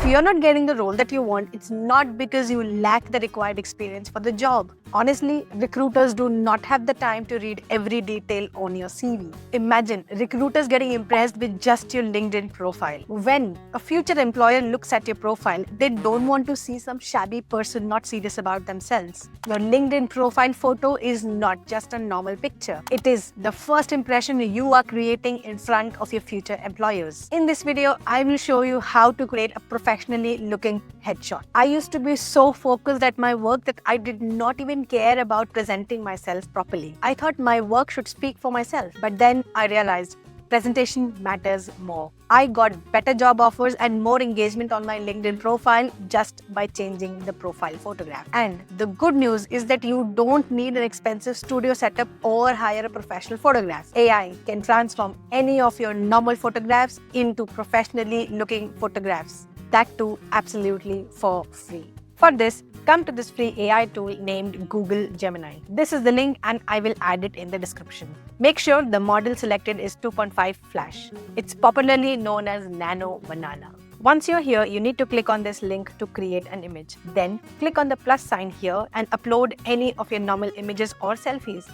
If you're not getting the role that you want, it's not because you lack the required experience for the job. Honestly, recruiters do not have the time to read every detail on your CV. Imagine recruiters getting impressed with just your LinkedIn profile. When a future employer looks at your profile, they don't want to see some shabby person not serious about themselves. Your LinkedIn profile photo is not just a normal picture. It is the first impression you are creating in front of your future employers. In this video, I will show you how to create a professionally looking headshot. I used to be so focused at my work that I did not even care about presenting myself properly. I thought my work should speak for myself, but then I realized presentation matters more. I got better job offers and more engagement on my LinkedIn profile just by changing the profile photograph. And the good news is that you don't need an expensive studio setup or hire a professional photographer. AI can transform any of your normal photographs into professionally looking photographs. That too absolutely for free. For this, come to this free AI tool named Google Gemini. This is the link and I will add it in the description. Make sure the model selected is 2.5 flash. It's popularly known as Nano Banana. Once you're here, you need to click on this link to create an image. Then click on the plus sign here and upload any of your normal images or selfies.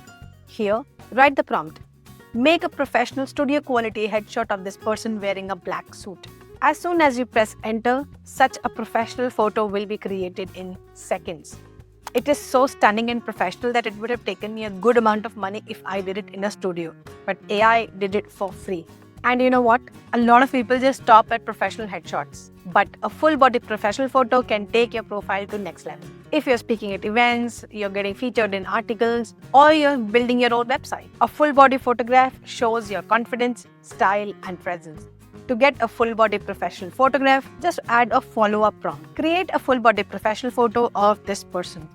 Here, write the prompt. Make a professional studio quality headshot of this person wearing a black suit. As soon as you press enter, such a professional photo will be created in seconds. It is so stunning and professional that it would have taken me a good amount of money if I did it in a studio. But AI did it for free. And you know what? A lot of people just stop at professional headshots. But a full body professional photo can take your profile to next level. If you're speaking at events, you're getting featured in articles, or you're building your own website, a full body photograph shows your confidence, style, and presence. To get a full body professional photograph, just add a follow-up prompt. Create a full body professional photo of this person.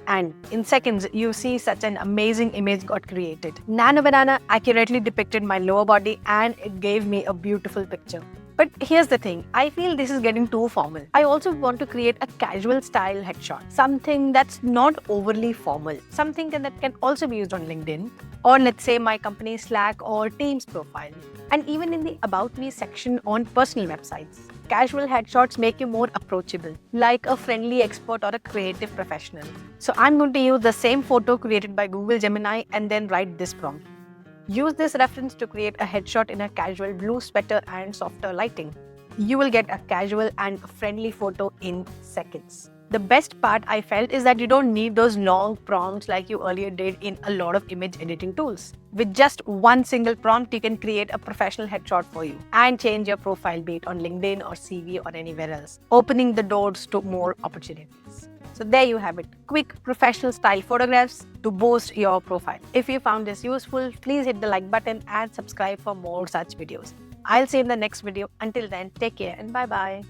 And in seconds, you see such an amazing image got created. Nano Banana accurately depicted my lower body and it gave me a beautiful picture. But here's the thing, I feel this is getting too formal. I also want to create a casual style headshot. Something that's not overly formal. Something that can also be used on LinkedIn or let's say my company's Slack or Teams profile. And even in the About Me section on personal websites. Casual headshots make you more approachable, like a friendly expert or a creative professional. So I'm going to use the same photo created by Google Gemini and then write this prompt. Use this reference to create a headshot in a casual blue sweater and softer lighting. You will get a casual and friendly photo in seconds. The best part I felt is that you don't need those long prompts like you earlier did in a lot of image editing tools. With just one single prompt, you can create a professional headshot for you and change your profile be it on LinkedIn or CV or anywhere else, opening the doors to more opportunities. So there you have it, quick professional style photographs to boost your profile. If you found this useful, please hit the like button and subscribe for more such videos. I'll see you in the next video. Until then, take care and bye-bye.